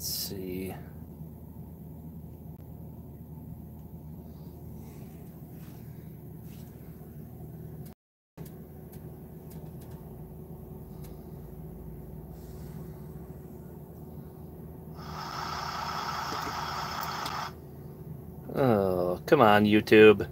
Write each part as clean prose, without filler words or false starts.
Let's see. Oh, come on, YouTube.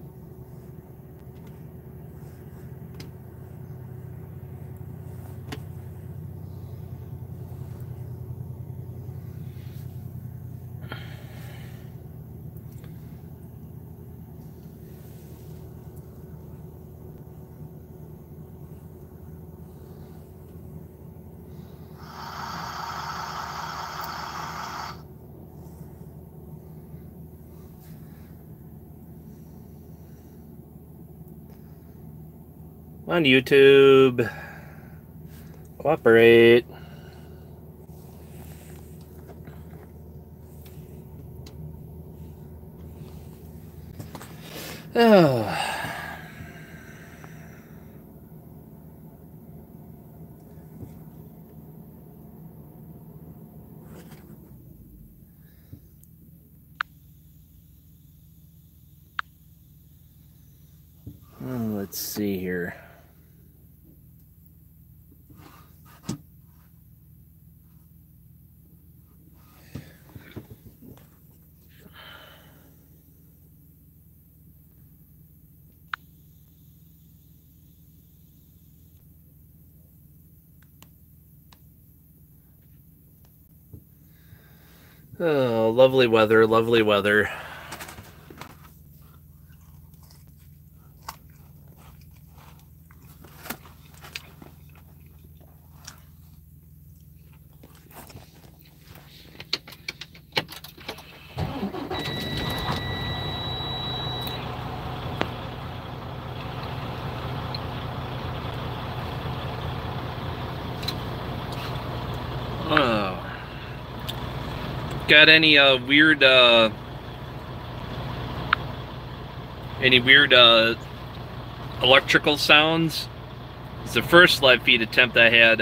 On YouTube. Cooperate. Oh. Let's see here. Oh, lovely weather, lovely weather. Oh. Got any weird electrical sounds? It's the first live feed attempt I had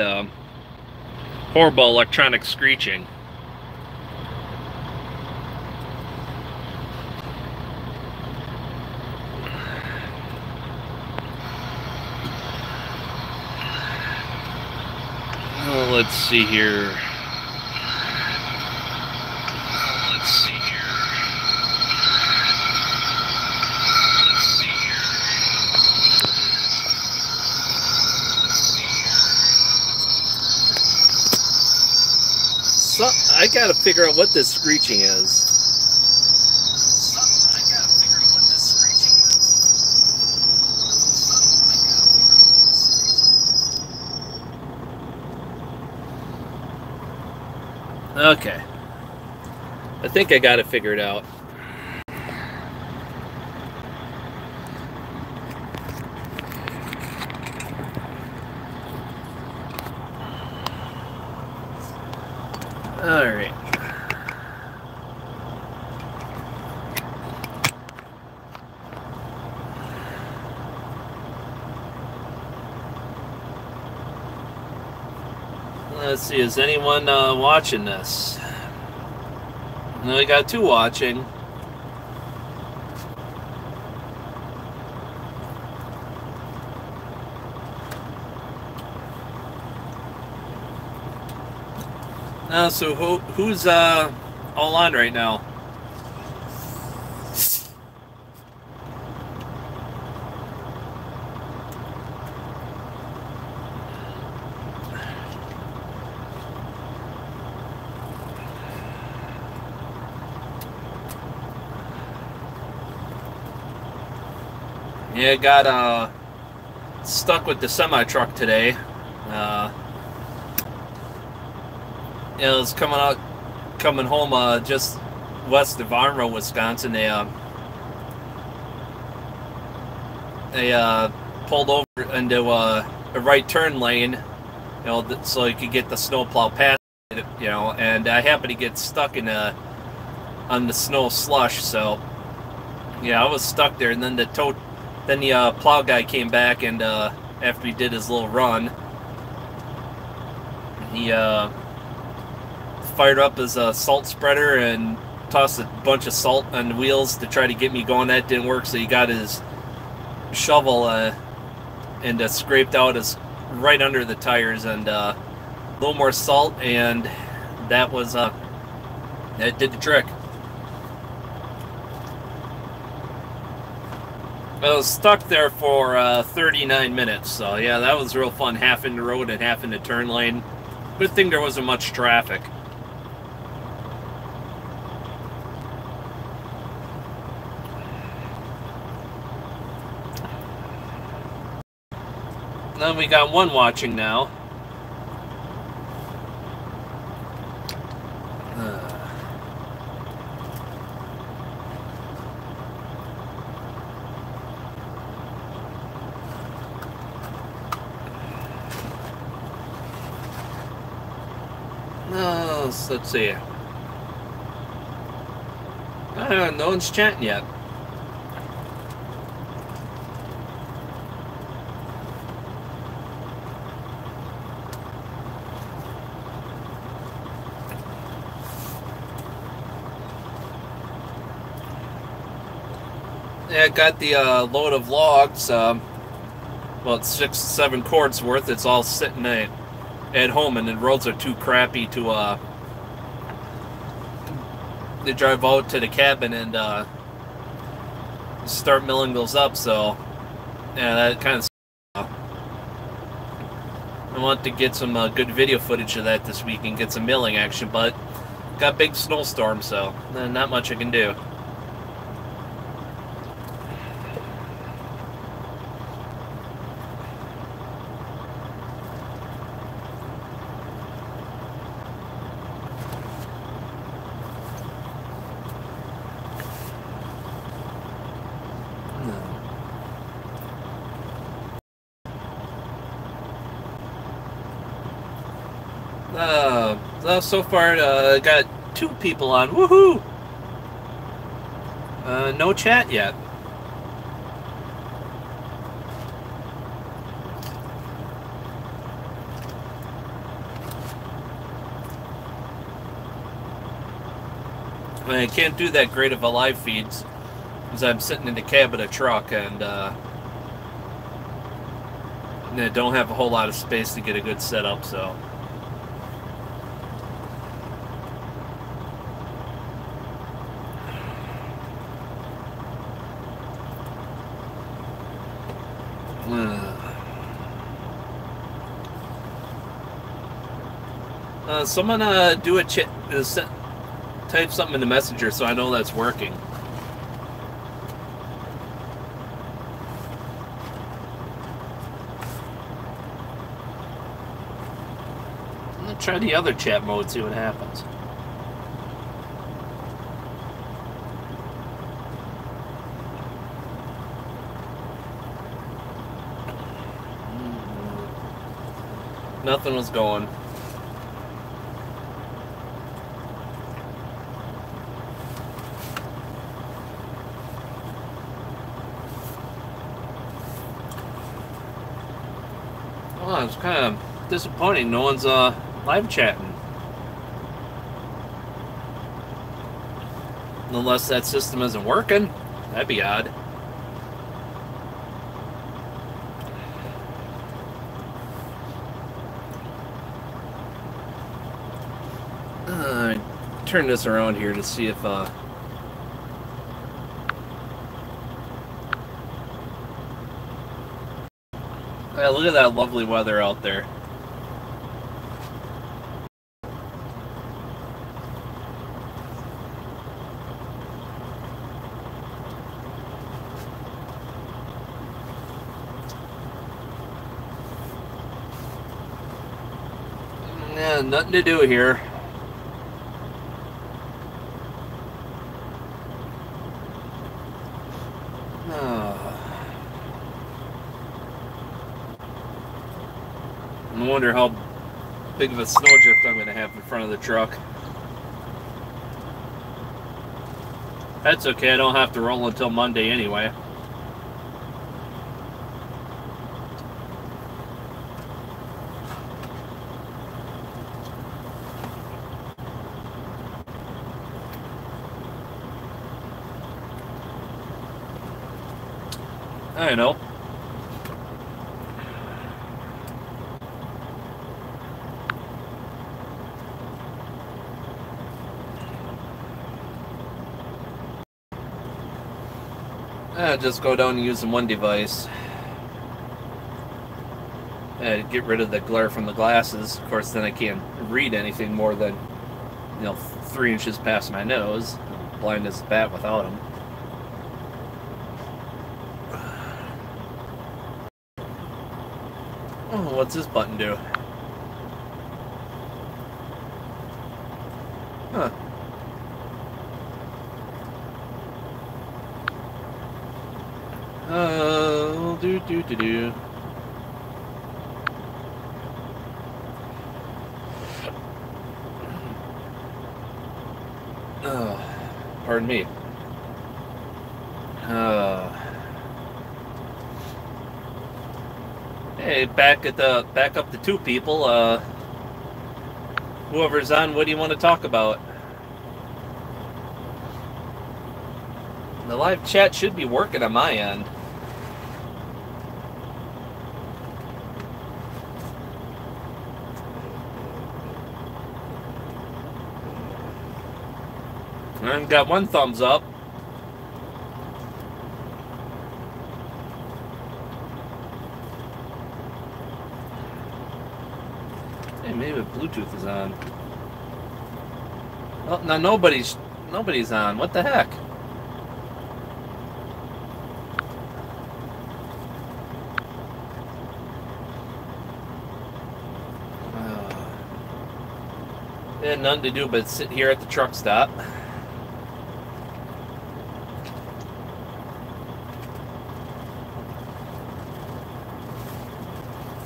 horrible electronic screeching. Oh, let's see here. So, I gotta figure out what this screeching is. Okay. I think I got it figured out. All right. Let's see, is anyone watching this? We got two watching. So who's all on right now? Yeah, got stuck with the semi-truck today. It was coming home just west of Armrow, Wisconsin. They pulled over into a right turn lane, you know, so you could get the snowplow past it, you know. And I happened to get stuck in on the snow slush, so yeah, I was stuck there. And then the plow guy came back, and after he did his little run, he fired up his salt spreader and tossed a bunch of salt on the wheels to try to get me going. That didn't work, so he got his shovel and scraped out his right under the tires, and a little more salt, and that was that did the trick. I was stuck there for 39 minutes, so yeah, that was real fun. Half in the road and half in the turn lane. Good thing there wasn't much traffic. Then we got one watching now. Let's see. No one's chatting yet. Yeah, I got the load of logs, about 6-7 cords worth. It's all sitting at home, and the roads are too crappy to drive out to the cabin and start milling those up. So yeah, that kind of I want to get some good video footage of that this week and get some milling action, but got a big snowstorm, so not much I can do. So far, got 2 people on. Woohoo! No chat yet. I can't do that great of a live feeds because I'm sitting in the cab of a truck and I don't have a whole lot of space to get a good setup, so. Someone do a chat, type something in the messenger so I know that's working. I'm gonna try the other chat mode, see what happens. Nothing was going. Well, it's kind of disappointing. No one's live chatting. Unless that system isn't working. That'd be odd. Turn this around here to see if hey, look at that lovely weather out there. Yeah, nothing to do here. I wonder how big of a snowdrift I'm going to have in front of the truck. That's okay, I don't have to roll until Monday anyway. I know. Just go down and use one device. Get rid of the glare from the glasses. Of course, then I can't read anything more than, 3 inches past my nose. I'm blind as a bat without them. Oh, what's this button do? Huh. Do. Pardon me. Hey, back up to 2 people. Whoever's on, what do you want to talk about? The live chat should be working on my end. I've got 1 thumbs up. Hey, maybe Bluetooth is on. Oh, now nobody's on. What the heck? I had nothing to do but sit here at the truck stop.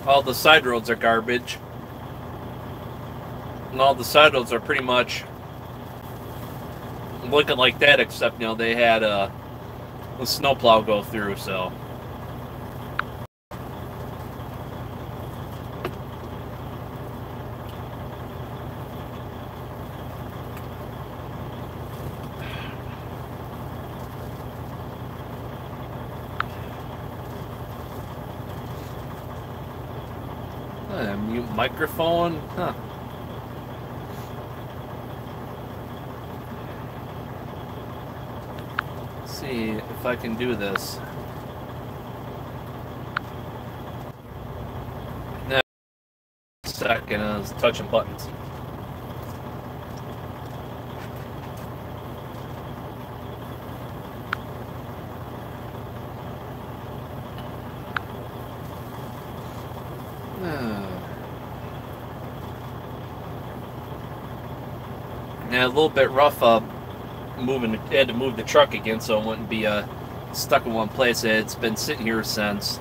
All the side roads are garbage. And all the side roads are pretty much looking like that, except they had a snowplow go through, so. Mute microphone, huh? Let's see if I can do this. Now, second, I was touching buttons. Yeah, a little bit rough had to move the truck again so it wouldn't be stuck in one place. It's been sitting here since,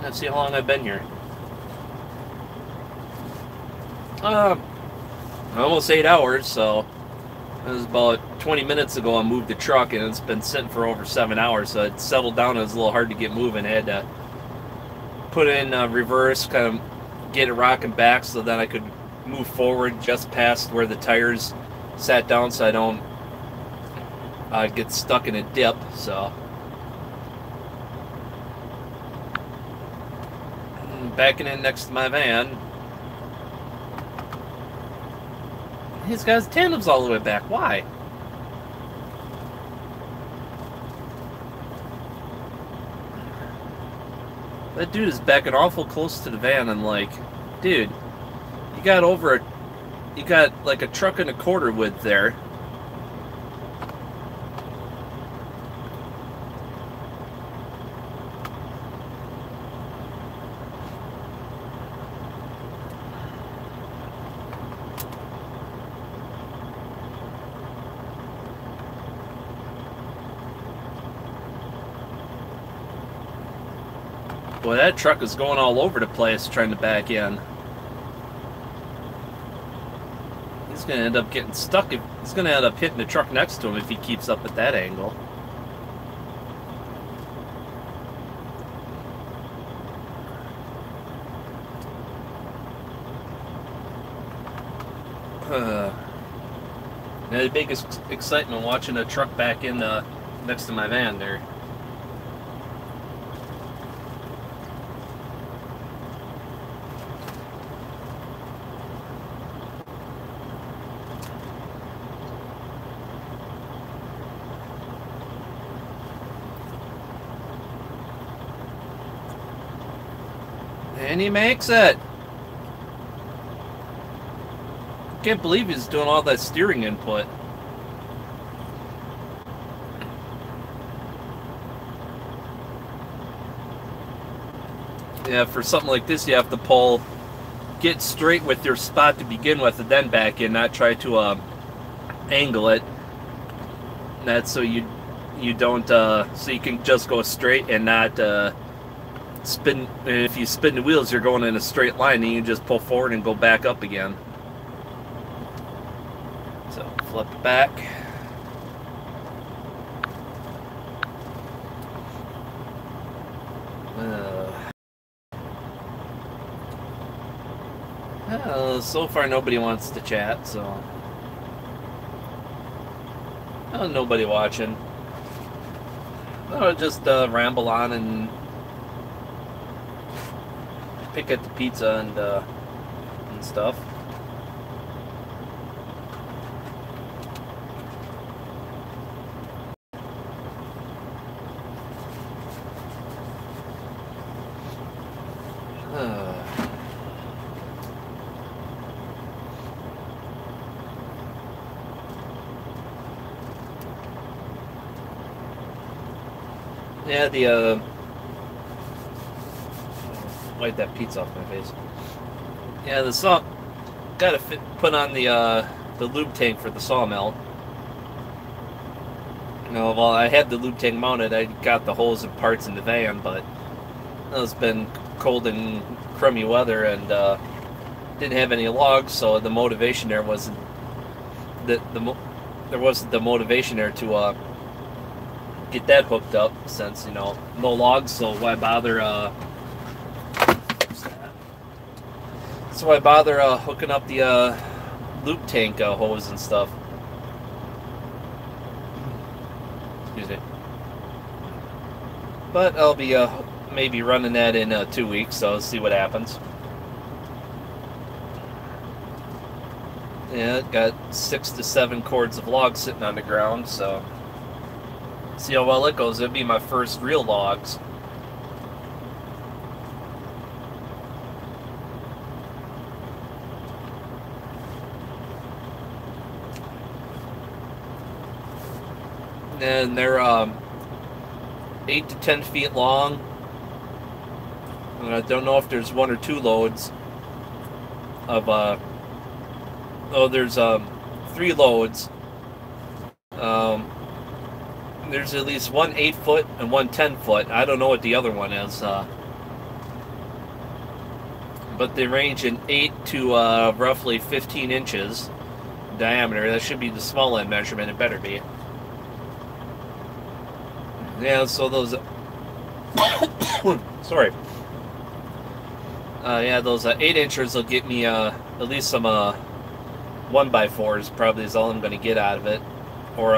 let's see how long I've been here. Almost 8 hours, so it was about 20 minutes ago I moved the truck, and it's been sitting for over 7 hours, so it settled down. It was a little hard to get moving. I had to put it in reverse, kind of get it rocking back so that I could move forward just past where the tires sat down so I don't get stuck in a dip. So backing in next to my van. He's got his tandems all the way back. Why? That dude is backing awful close to the van. I'm like, dude, you got like a truck and a quarter width there. Boy, that truck is going all over the place trying to back in. He's going to end up getting stuck. He's going to end up hitting the truck next to him if he keeps up at that angle. The biggest excitement watching a truck back in next to my van there. And he makes it. Can't believe he's doing all that steering input. Yeah, for something like this, you have to get straight with your spot to begin with, and then back in, not try to angle it. And that's so you don't, so you can just go straight and not spin. If you spin the wheels, you're going in a straight line, and you just pull forward and go back up again. So flip it back. So far nobody wants to chat, so nobody watching. I'll just ramble on and pick at the pizza and stuff. Yeah, wipe that pizza off my face. Yeah, the saw gotta put on the lube tank for the sawmill. Well, I had the lube tank mounted. I got the hose and parts in the van, but it's been cold and crummy weather, and didn't have any logs, so the motivation there wasn't there wasn't the motivation there to get that hooked up, since no logs, so why bother hooking up the lube tank hose and stuff. Excuse me. But I'll be maybe running that in 2 weeks, so see what happens. Yeah, it got 6 to 7 cords of logs sitting on the ground, so see how well it goes. It'll be my first real logs. And they're 8 to 10 feet long. And I don't know if there's 1 or 2 loads of there's 3 loads. There's at least one 8-foot and one 10-foot. I don't know what the other one is, but they range in 8 to roughly 15 inches diameter. That should be the small end measurement. It better be. Yeah, so those sorry. Yeah, those 8 inchers will get me at least some 1x4s. Probably is all I'm going to get out of it, or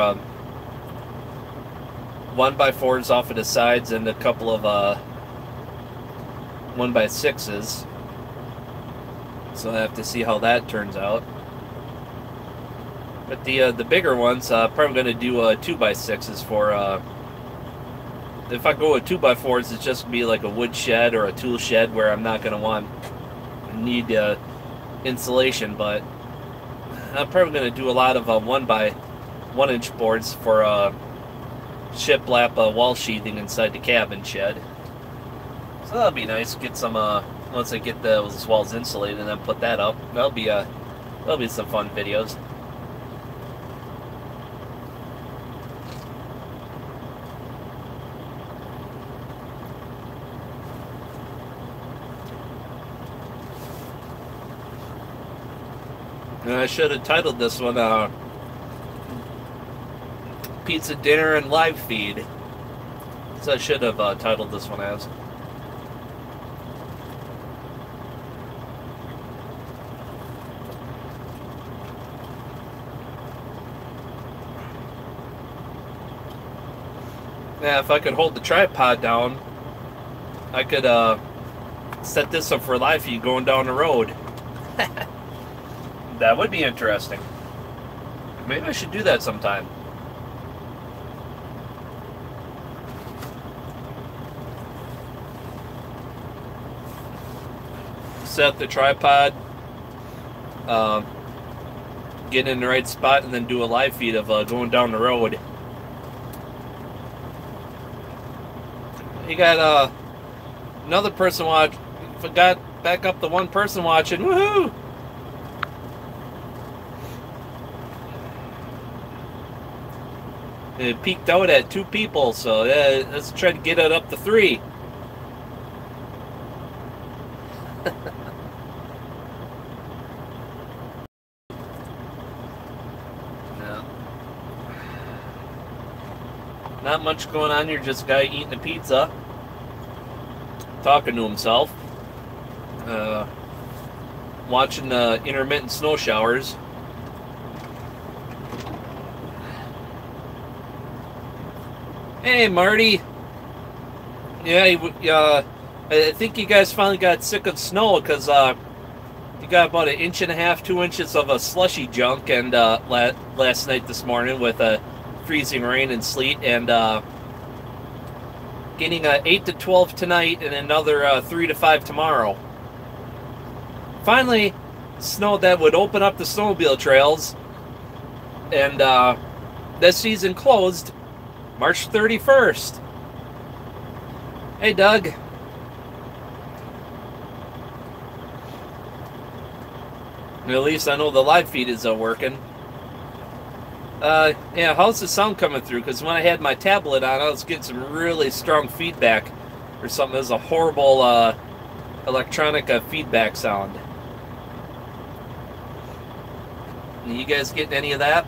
1x4s off of the sides and a couple of 1x6s. So I have to see how that turns out. But the bigger ones, probably going to do 2x6s for. If I go with 2x4s, it's just going to be like a wood shed or a tool shed where I'm not going to need insulation. But I'm probably going to do a lot of 1x1 inch boards for shiplap wall sheathing inside the cabin shed. So that'll be nice. Get some once I get those walls insulated and then put that up. That'll be some fun videos. And I should have titled this one Pizza Dinner and Live Feed. So I should have titled this one as. Yeah, if I could hold the tripod down, I could set this up for live feed going down the road. That would be interesting. Maybe I should do that sometime. set up the tripod, get in the right spot, and then do a live feed of going down the road. You got another person watch. Forgot back up the one person watching. Woohoo! It peaked out at 2 people, so let's try to get it up to 3. No. Not much going on here, just a guy eating a pizza, talking to himself, watching intermittent snow showers. Hey, Marty. Yeah, I think you guys finally got sick of snow because you got about 1.5 inches, 2 inches of a slushy junk, and last night, this morning, with freezing rain and sleet, and getting 8 to 12 tonight, and another 3 to 5 tomorrow. Finally, snow that would open up the snowmobile trails, and this season closed March 31st. Hey, Doug. At least I know the live feed is working. Yeah, how's the sound coming through? Because when I had my tablet on, I was getting some really strong feedback or something. It was a horrible electronic feedback sound. You guys getting any of that?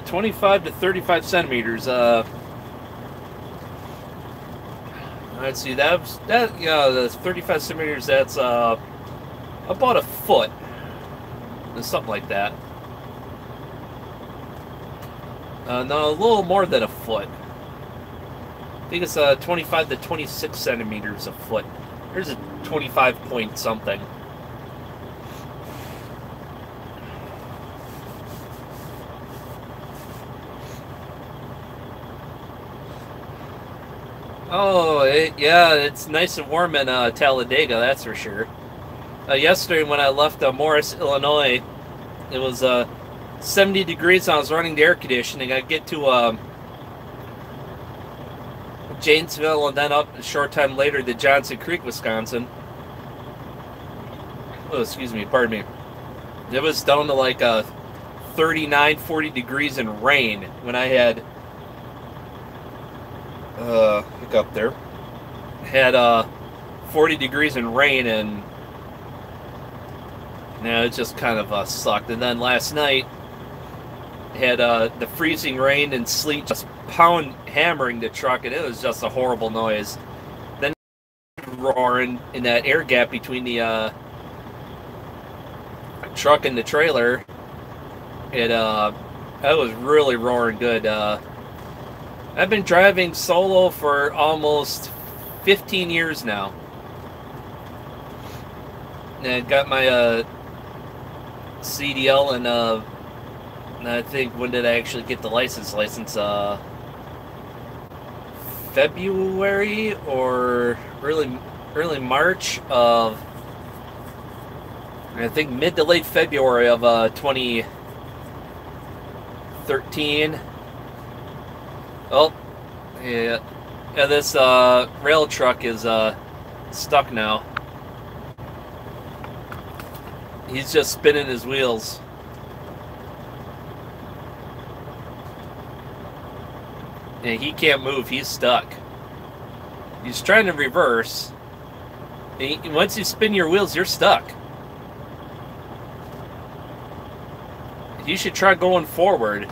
25 to 35 centimeters. Let's see, yeah, the 35 centimeters, that's about a foot. Something like that. No, a little more than a foot. I think it's 25 to 26 centimeters a foot. Here's a 25 point something. Oh, yeah, it's nice and warm in Talladega, that's for sure. Yesterday when I left Morris, Illinois, it was 70 degrees and I was running the air conditioning. I get to Janesville and then up a short time later to Johnson Creek, Wisconsin. Oh, excuse me, pardon me. It was down to like 39, 40 degrees and rain when I had up there. Had 40 degrees and rain, and it just kind of sucked. And then last night had the freezing rain and sleet just hammering the truck, and it was just a horrible noise. Then roaring in that air gap between the truck and the trailer. That was really roaring good. I've been driving solo for almost 15 years now. And I got my CDL, and I think, when did I actually get the license? February or early March of, I think, mid to late February of 2013. Oh, yeah. Yeah, this rail truck is stuck now. He's just spinning his wheels. And he can't move, he's stuck. He's trying to reverse. And once you spin your wheels, you're stuck. You should try going forward.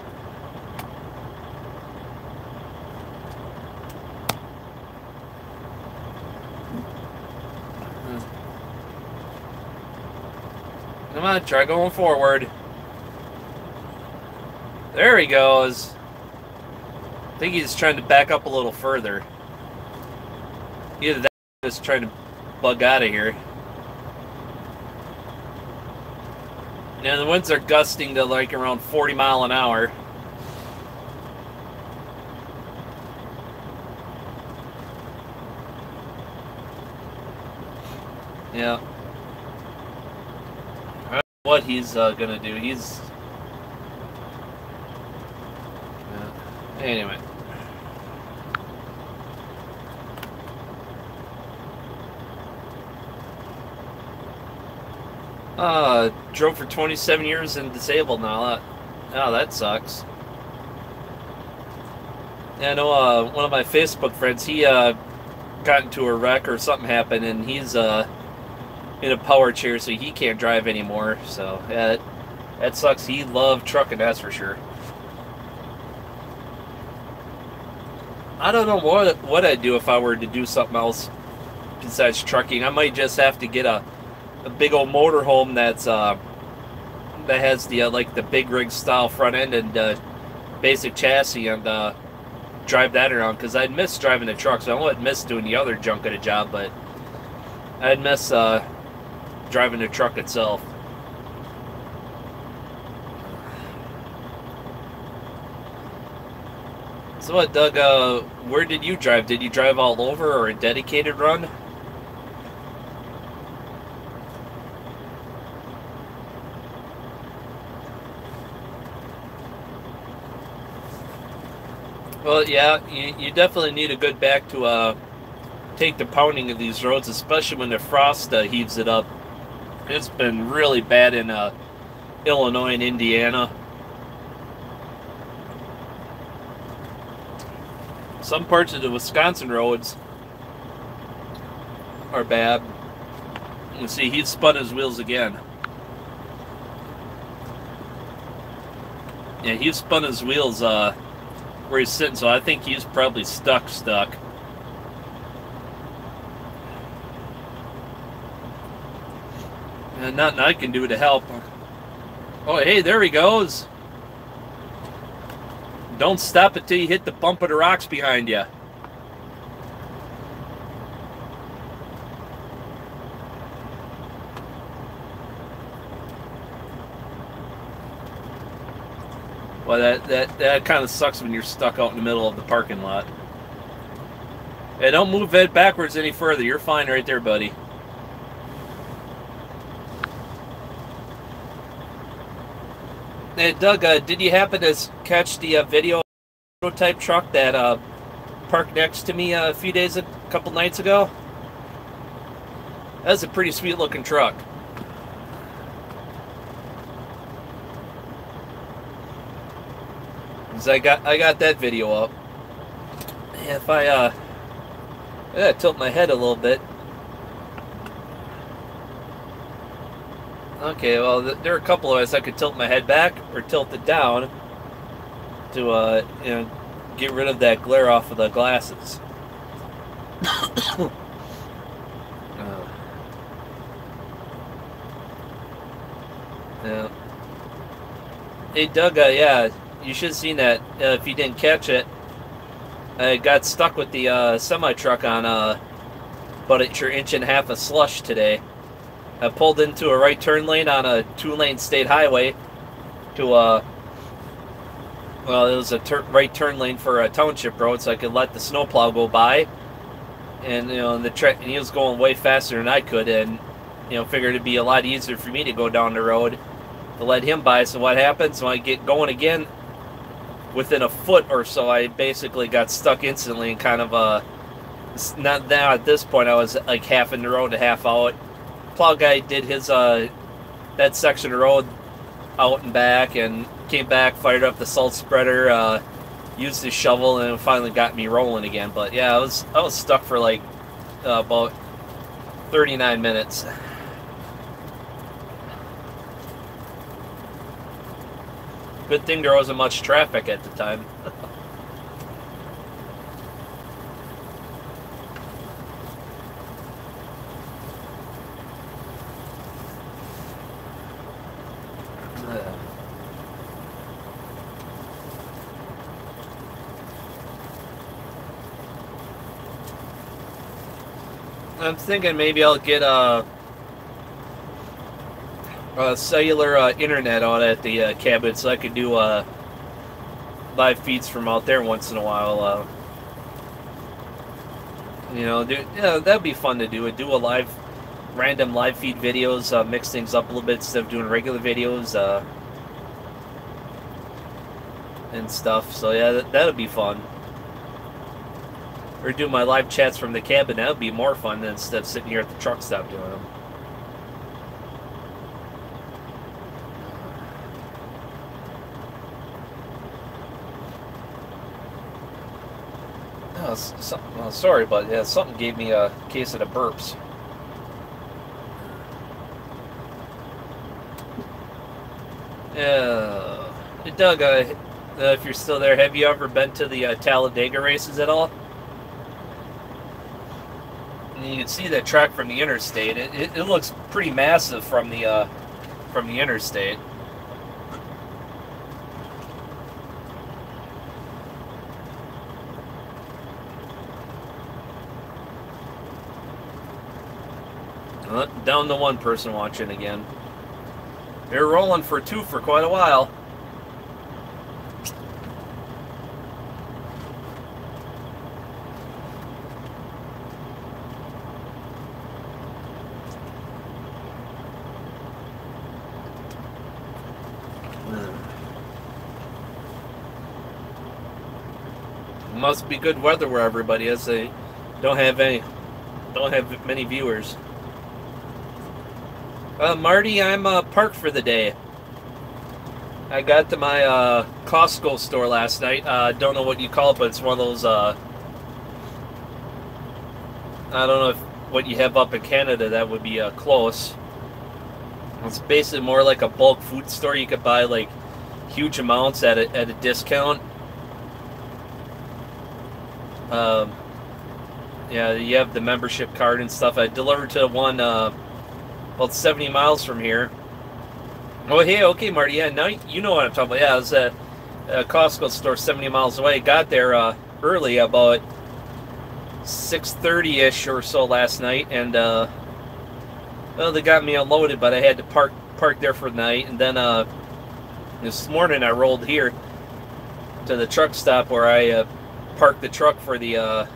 Come on, try going forward. There he goes. I think he's trying to back up a little further. Either that or he's trying to bug out of here. Yeah, the winds are gusting to like around 40 mile an hour. Yeah. I don't know what he's gonna do. He's... Anyway. Drove for 27 years and disabled now. Oh, that sucks. Yeah, I know one of my Facebook friends, he got into a wreck or something happened, and he's in a power chair, so he can't drive anymore. So, yeah, that sucks. He loved trucking, that's for sure. I don't know what I'd do if I were to do something else besides trucking. I might just have to get a big old motorhome that's that has the like the big rig style front end and basic chassis, and drive that around, because I'd miss driving the trucks. I wouldn't miss doing the other junk at a job, but I'd miss driving the truck itself. So what, Doug, where did you drive? Did you drive all over, or a dedicated run? Well, yeah, you definitely need a good back to take the pounding of these roads, especially when the frost heaves it up. It's been really bad in Illinois and Indiana. Some parts of the Wisconsin roads are bad. You see, he's spun his wheels again. Yeah, he's spun his wheels where he's sitting, so I think he's probably stuck. And nothing I can do to help. Oh, hey, there he goes. Don't stop until you hit the bump of the rocks behind you. Well, that kind of sucks when you're stuck out in the middle of the parking lot. Hey, don't move it backwards any further. You're fine right there, buddy. Hey, Doug, did you happen to catch the video prototype truck that parked next to me a couple nights ago? That's a pretty sweet looking truck. I got that video up. If I tilt my head a little bit. Okay, well, there are a couple of ways I could tilt my head back or tilt it down to get rid of that glare off of the glasses. Yeah. Hey, Doug, yeah. You should have seen that if you didn't catch it. I got stuck with the semi-truck on about an inch and a half of slush today. I pulled into a right turn lane on a 2-lane state highway to well, it was a right turn lane for a township road, so I could let the snowplow go by. And and he was going way faster than I could, and figured it'd be a lot easier for me to go down the road to let him by. So what happens when I get going again? Within a foot or so, I basically got stuck instantly, and kind of not now at this point. I was like half in the road to half out. Plow guy did his that section of road out and back, and came back, fired up the salt spreader, used his shovel, and it finally got me rolling again. But yeah, I was stuck for like about 39 minutes. Good thing there wasn't much traffic at the time. I'm thinking maybe I'll get a cellular internet on at the cabin so I could do live feeds from out there once in a while. That'd be fun to do. Do a random live feed videos, mix things up a little bit instead of doing regular videos and stuff. So yeah, that would be fun. Or do my live chats from the cabin. That would be more fun than instead of sitting here at the truck stop doing them. Oh, sorry, but yeah, something gave me a case of the burps. Yeah, Doug, if you're still there, have you ever been to the Talladega races at all? And you can see that track from the interstate. It looks pretty massive from the interstate. Down to one person watching again. They're rolling for two for quite a while. Must be good weather where everybody is. They don't have many viewers. Marty, I'm parked for the day. I got to my Costco store last night. Don't know what you call it, but it's one of those. I don't know what you have up in Canada that would be close. It's basically more like a bulk food store. You could buy like huge amounts at a discount. Yeah, you have the membership card and stuff. I delivered to one. Well, it's 70 miles from here. Oh, hey, okay, Marty. Yeah, now you know what I'm talking about. Yeah, I was at a Costco store 70 miles away. Got there early, about 6:30-ish or so last night, and well, they got me unloaded, but I had to park there for the night. And then this morning I rolled here to the truck stop where I parked the truck for the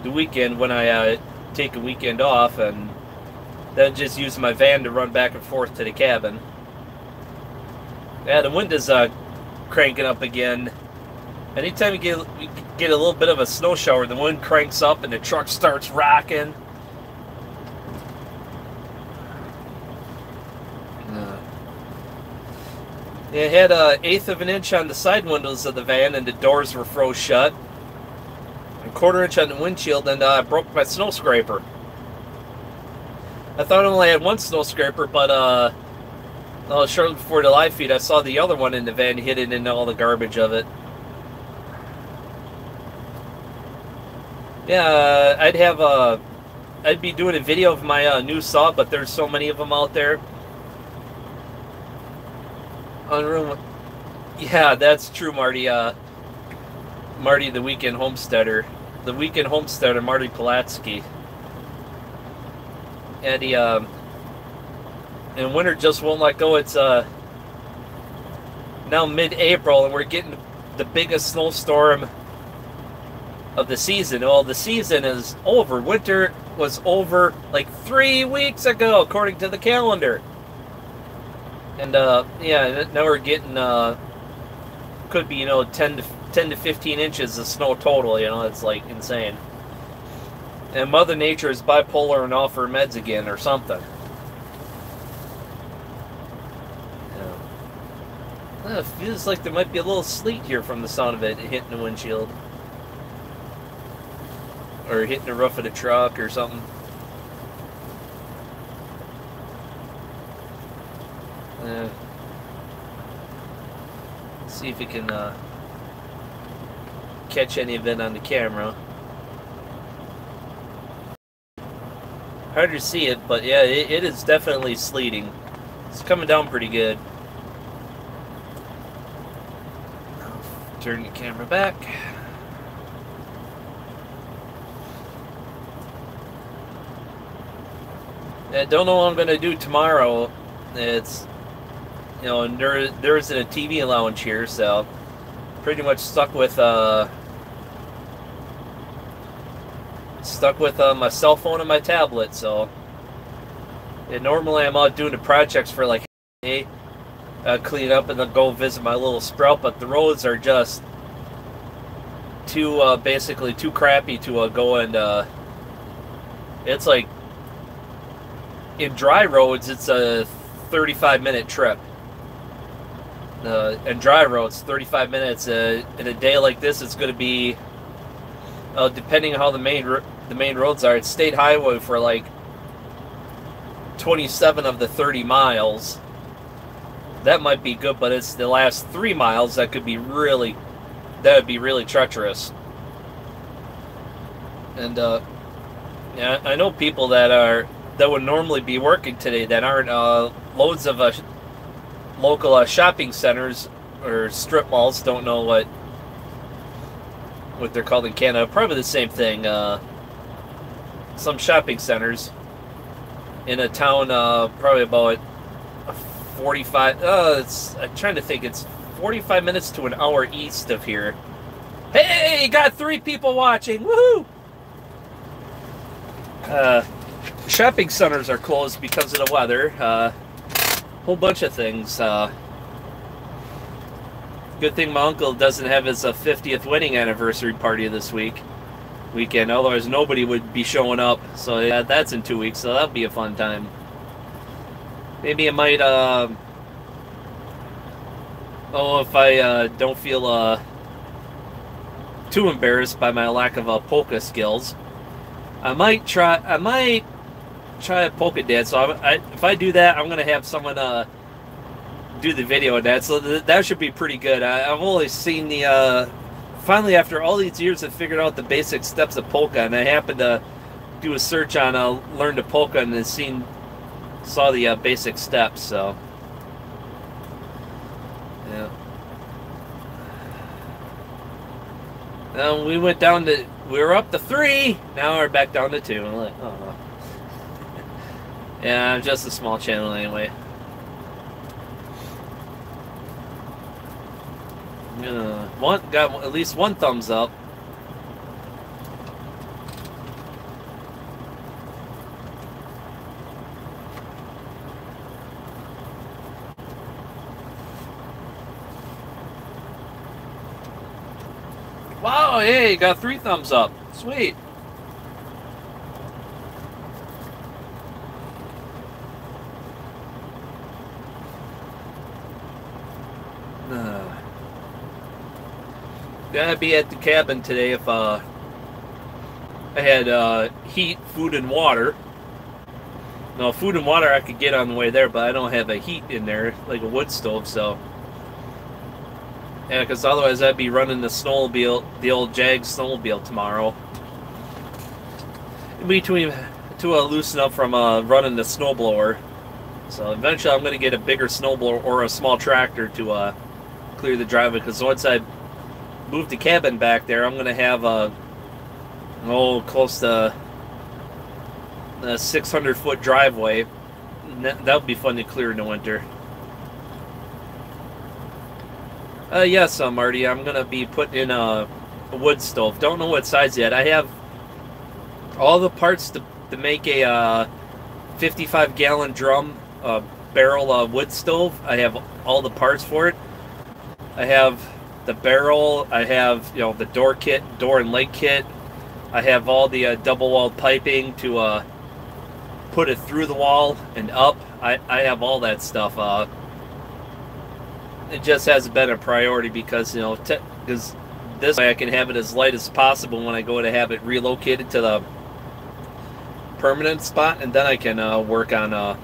weekend when I take a weekend off, and then just use my van to run back and forth to the cabin. Yeah, the wind is cranking up again. Anytime you get a little bit of a snow shower, the wind cranks up and the truck starts rocking. It had 1/8 of an inch on the side windows of the van, and the doors were froze shut. 1/4 inch on the windshield, and I broke my snow scraper. I thought I only had one snow scraper, but shortly before the live feed, I saw the other one in the van hidden in all the garbage of it. Yeah, I'd be doing a video of my new saw, but there's so many of them out there. Unreal. Yeah, that's true, Marty. Marty, the weekend homesteader. The weekend homesteader, Marty Pulatsky. And he, and winter just won't let go. It's now mid-April, and we're getting the biggest snowstorm of the season. Well, the season is over. Winter was over like 3 weeks ago, according to the calendar. And yeah, now we're getting could be 10 to 15 inches of snow total. It's like insane. And Mother Nature is bipolar and off her meds again or something. Yeah. It feels like there might be a little sleet here from the sound of it hitting the windshield. Or hitting the roof of the truck or something. Let's see if we can catch any of it on the camera. Hard to see it, but yeah, it is definitely sleeting. It's coming down pretty good. Turn the camera back. I don't know what I'm gonna do tomorrow. It's, you know, there isn't a TV lounge here, so pretty much stuck with my cell phone and my tablet. So, and normally I'm out doing the projects for like a clean up and then go visit my little sprout, but the roads are just too basically too crappy to go and it's like in dry roads it's a 35-minute trip. And dry roads 35 minutes. In a day like this, it's going to be depending on how the main roads are. It's state highway for like 27 of the 30 miles. That might be good, but it's the last 3 miles that would be really treacherous. And yeah, I know people that would normally be working today that aren't. Loads of local shopping centers or strip malls, don't know what they're called in Canada. Probably the same thing. Some shopping centers in a town, probably about 45. I'm trying to think. It's 45 minutes to an hour east of here. Hey, got 3 people watching. Woohoo! Shopping centers are closed because of the weather. Whole bunch of things. Good thing my uncle doesn't have his 50th wedding anniversary party this weekend. Otherwise, nobody would be showing up. So yeah, that's in 2 weeks. So that'll be a fun time. Maybe I might. If I don't feel too embarrassed by my lack of polka skills, I might try a polka dance. So if I do that, I'm gonna have someone do the video of that. So that should be pretty good. I've only seen the finally after all these years, I figured out the basic steps of polka, and I happened to do a search on learn to polka and then saw the basic steps. So yeah. We were up to 3. Now we're back down to 2. I'm like, oh. Yeah, I'm just a small channel anyway. Got at least 1 thumbs up. Wow, hey, got 3 thumbs up. Sweet. Gotta be at the cabin today if I had heat, food, and water. No, food and water I could get on the way there, but I don't have a heat in there, like a wood stove, so. Yeah, because otherwise I'd be running the snowmobile, the old Jag snowmobile tomorrow. In between, to loosen up from running the snowblower. So eventually I'm going to get a bigger snowblower or a small tractor to clear the driveway, because once I move the cabin back there, I'm going to have close to a 600-foot driveway. That would be fun to clear in the winter. Yes, Marty, I'm going to be putting in a wood stove. Don't know what size yet. I have all the parts to make a 55-gallon drum barrel wood stove. I have all the parts for it. I have the barrel. I have, the door kit, door and leg kit. I have all the double-walled piping to put it through the wall and up. I have all that stuff. It just hasn't been a priority because, because this way I can have it as light as possible when I go to have it relocated to the permanent spot, and then I can work on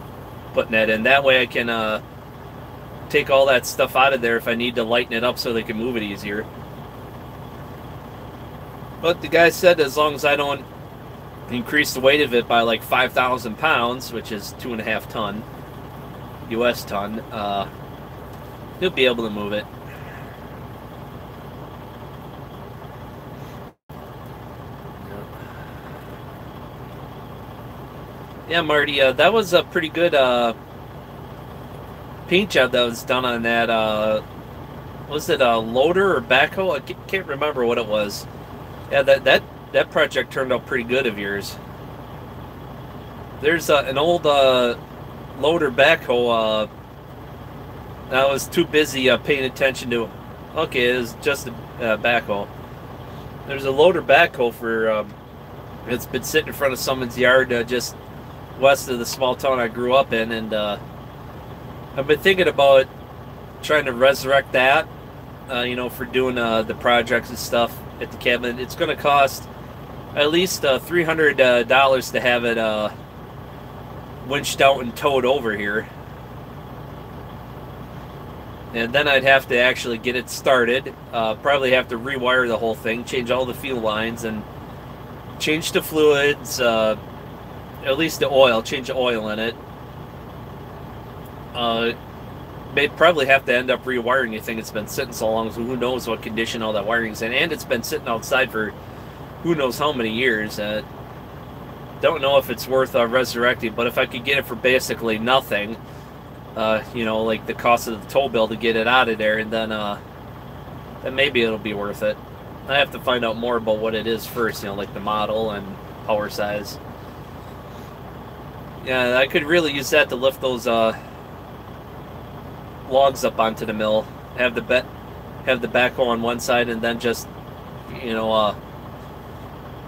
putting that in. That way I can take all that stuff out of there if I need to lighten it up so they can move it easier. But the guy said as long as I don't increase the weight of it by like 5,000 pounds, which is 2.5 ton, U.S. ton, he'll be able to move it. Yeah, Marty, that was a pretty good paint job that was done on that. Was it a loader or backhoe? I can't remember what it was. Yeah, that project turned out pretty good of yours. There's an old loader backhoe. I was too busy paying attention to. Okay, it was just a backhoe. There's a loader backhoe for. It's been sitting in front of someone's yard just west of the small town I grew up in, and I've been thinking about trying to resurrect that. You know, for doing the projects and stuff at the cabin. It's going to cost at least $300 to have it winched out and towed over here. And then I'd have to actually get it started. Probably have to rewire the whole thing, change all the fuel lines, and change the fluids, at least the oil, change the oil in it. They'd probably have to end up rewiring the thing. It's been sitting so long, so who knows what condition all that wiring's in. And it's been sitting outside for who knows how many years. Don't know if it's worth resurrecting, but if I could get it for basically nothing, you know, like the cost of the tow bill to get it out of there, and then maybe it'll be worth it. I have to find out more about what it is first, you know, like the model and power size. Yeah, I could really use that to lift those logs up onto the mill. Have the backhoe on one side, and then just, you know,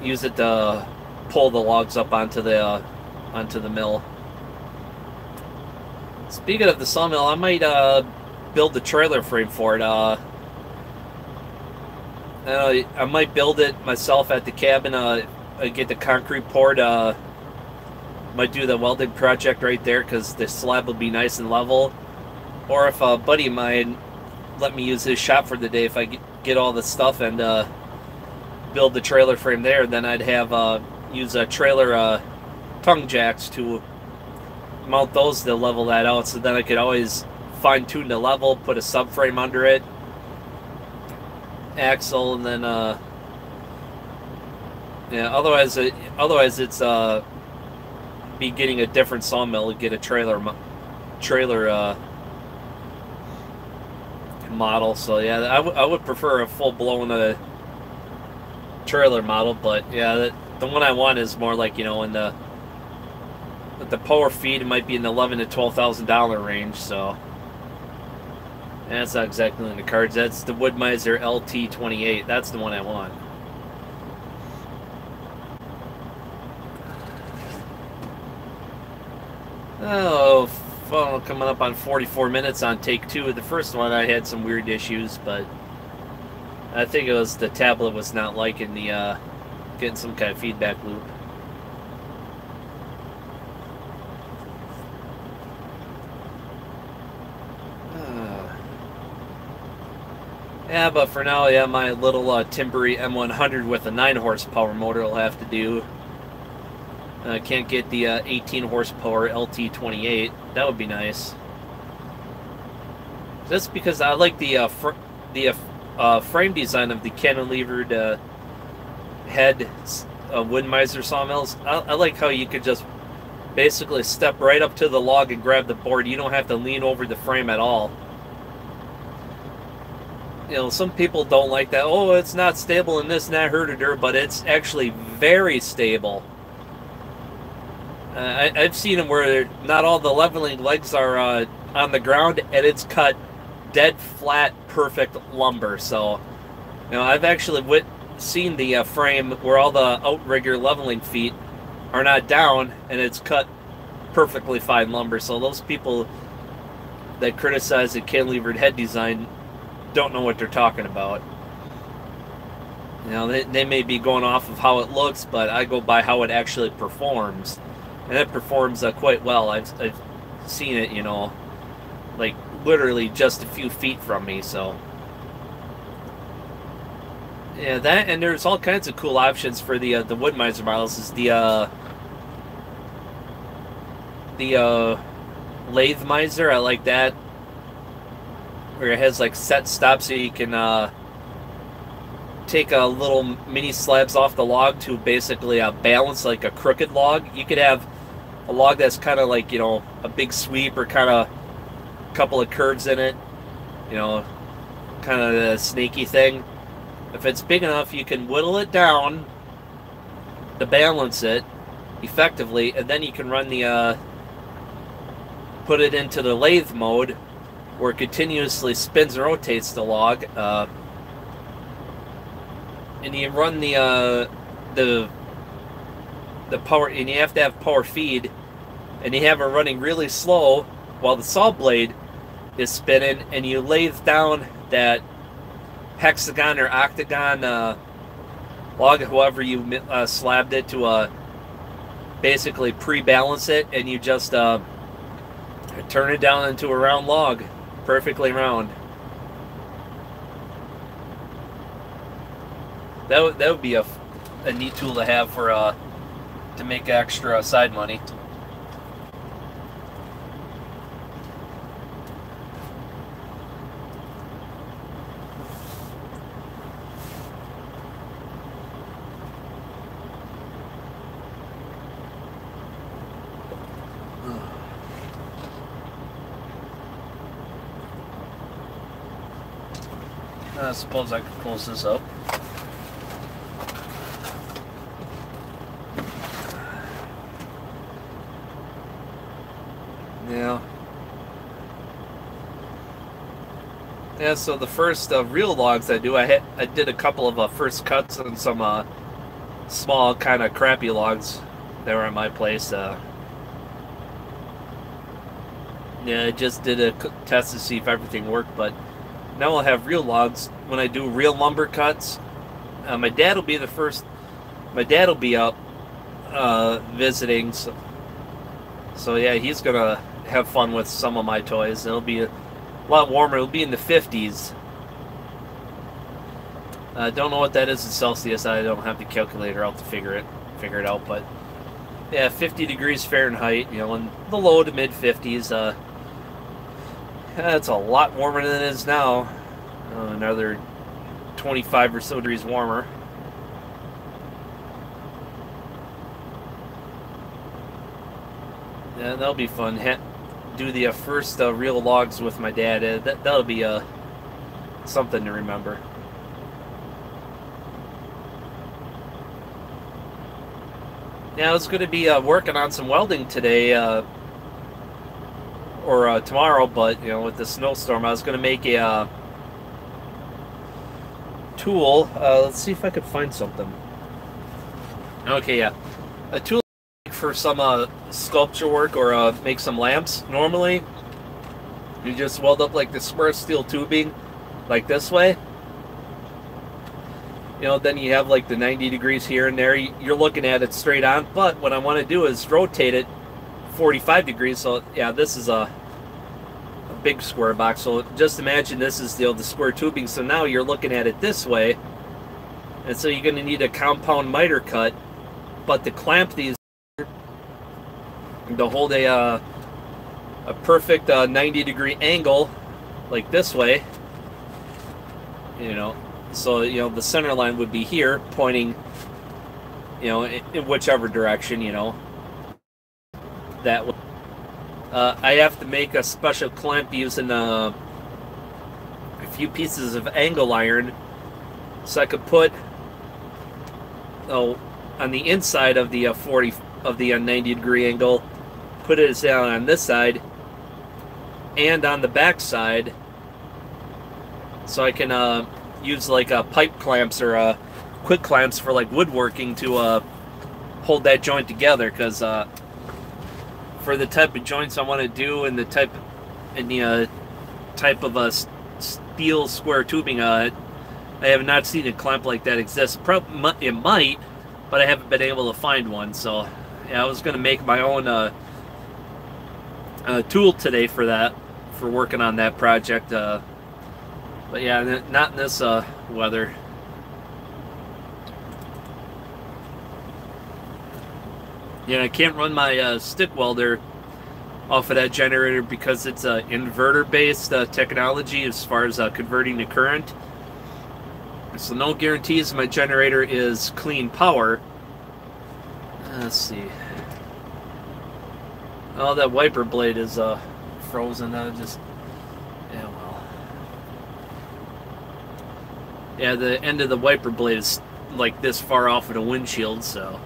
use it to pull the logs up onto the mill. Speaking of the sawmill, I might build the trailer frame for it. I might build it myself at the cabin. I get the concrete poured. Might do the welding project right there because the slab will be nice and level. Or if a buddy of mine let me use his shop for the day, if I get all the stuff and build the trailer frame there, then I'd have use a trailer tongue jacks to mount those to level that out, so then I could always fine-tune the level, put a subframe under it, axle, and then yeah, otherwise it's be getting a different sawmill to get a trailer model. So yeah, I would prefer a full-blown trailer model, but yeah, the one I want is more like, you know, in the with the power feed, it might be in the $11,000 to $12,000 range. So that's not exactly in the cards. That's the Wood-Mizer LT28. That's the one I want. Oh, well, coming up on 44 minutes on take two. The first one I had some weird issues, but I think it was the tablet was not liking the getting some kind of feedback loop. Yeah, but for now, yeah, my little Timbery M100 with a 9 horsepower motor will have to do. I can't get the 18 horsepower LT28. That would be nice. That's because I like the frame design of the cantilevered head Wood-Mizer sawmills. I like how you could just basically step right up to the log and grab the board. You don't have to lean over the frame at all. You know, some people don't like that. Oh, it's not stable and this and that, herder, but it's actually very stable. I've seen them where not all the leveling legs are on the ground, and it's cut dead flat, perfect lumber. So, you know, I've actually seen the frame where all the outrigger leveling feet are not down, and it's cut perfectly fine lumber. So those people that criticize the cantilevered head design don't know what they're talking about. You know, they may be going off of how it looks, but I go by how it actually performs. And it performs quite well. I've seen it, you know, like literally just a few feet from me. So yeah, that, and there's all kinds of cool options for the Wood-Mizer models. Is the lathe miser. I like that, where it has like set stops so you can take a little mini slabs off the log to basically balance like a crooked log. You could have a log that's kind of like, you know, a big sweep or kind of a couple of curves in it, you know, kind of a snaky thing. If it's big enough, you can whittle it down to balance it effectively, and then you can run the put it into the lathe mode where it continuously spins and rotates the log, and you run the power, and you have to have power feed, and you have it running really slow while the saw blade is spinning, and you lathe down that hexagon or octagon log, however you slabbed it, to basically pre-balance it, and you just turn it down into a round log, perfectly round. That would be a neat tool to have for to make extra side money. I suppose I could close this up. Yeah, so the first real logs I do, I did a couple of first cuts on some small kind of crappy logs that were at my place. Yeah, I just did a test to see if everything worked, but now I'll have real logs when I do real lumber cuts. My dad will be the first. My dad will be up visiting, so yeah, he's gonna have fun with some of my toys. It'll be a lot warmer. It'll be in the 50s. I don't know what that is in Celsius. I don't have the calculator out to figure it out, but yeah, 50 degrees Fahrenheit, you know, in the low to mid 50s. That's a lot warmer than it is now. Another 25 or so degrees warmer. Yeah, that'll be fun. Do the first real logs with my dad. That'll be something to remember. Yeah, I was going to be working on some welding today or tomorrow, but you know, with the snowstorm, I was going to make a tool. Let's see if I could find something. Okay, yeah, a tool for some sculpture work or make some lamps. Normally, you just weld up like the square steel tubing, like this way. You know, then you have like the 90 degrees here and there. You're looking at it straight on, but what I want to do is rotate it 45 degrees. So yeah, this is a big square box. So just imagine this is the square tubing. So now you're looking at it this way, and so you're going to need a compound miter cut. But to clamp these, to hold a perfect 90 degree angle, like this way, you know. So, you know, the center line would be here, pointing, you know, in whichever direction, you know, that way. I have to make a special clamp using a few pieces of angle iron, so I could put, on the inside of the 90 degree angle, put it down on this side, and on the back side, so I can use like pipe clamps or quick clamps for like woodworking to hold that joint together. Because for the type of joints I want to do and the type of a steel square tubing, I have not seen a clamp like that exist. It might, but I haven't been able to find one. So yeah, I was going to make my own tool today for that, for working on that project. But yeah, not in this weather. Yeah, I can't run my stick welder off of that generator because it's inverter-based technology as far as converting the current. So no guarantees my generator is clean power. Let's see. Oh, that wiper blade is frozen. Just yeah, well, yeah. The end of the wiper blade is like this far off of the windshield, so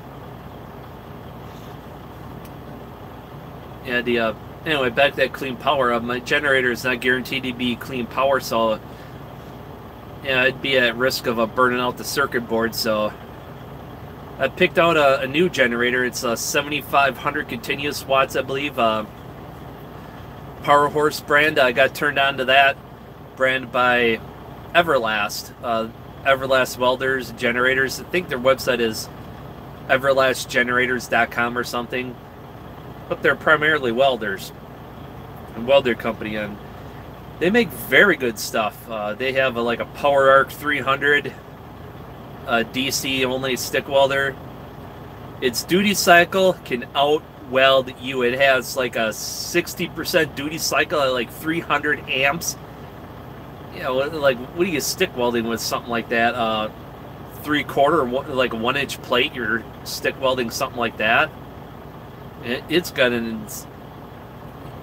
yeah. The anyway, back to that clean power. My generator is not guaranteed to be clean power, so yeah, I'd be at risk of burning out the circuit board. So I picked out a new generator. It's a 7,500 continuous watts, I believe. Power Horse brand. I got turned on to that brand by Everlast. Everlast welders, generators. I think their website is everlastgenerators.com or something. But they're primarily welders. A welder company. And they make very good stuff. They have like a Power Arc 300 DC only stick welder. Its duty cycle can out weld you. It has like a 60% duty cycle at like 300 amps. You know, like what are you stick welding with something like that? 3/4, like a 1-inch plate. You're stick welding something like that. It's got an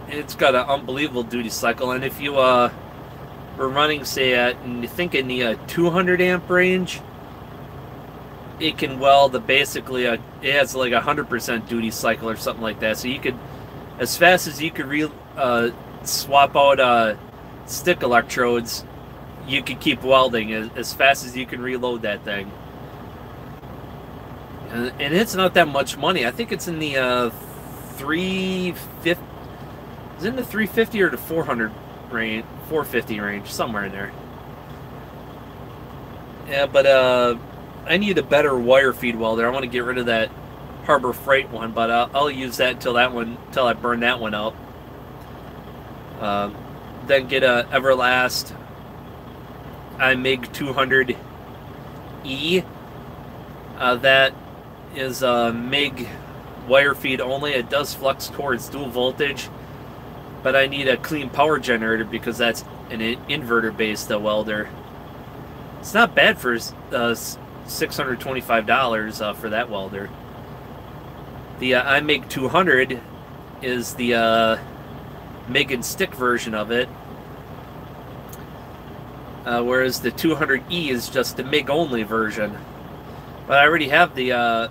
unbelievable duty cycle. And if you were running, say, and you think in the 200 amp range, it can weld basically it has like 100% duty cycle or something like that. So you could, as fast as you could swap out stick electrodes, you could keep welding as fast as you can reload that thing. And it's not that much money. I think it's in the 350. Is it in the 350 or the 400 range? 450 range, somewhere in there. Yeah, but I need a better wire feed welder. I want to get rid of that Harbor Freight one, but I'll use that until I burn that one up. Then get a Everlast iMig 200E. That is a MIG wire feed only. It does flux towards dual voltage, but I need a clean power generator because that's an inverter-based welder. It's not bad for $625 for that welder. The iMig 200 is the MIG and stick version of it, whereas the 200E is just the MIG only version. But I already have the El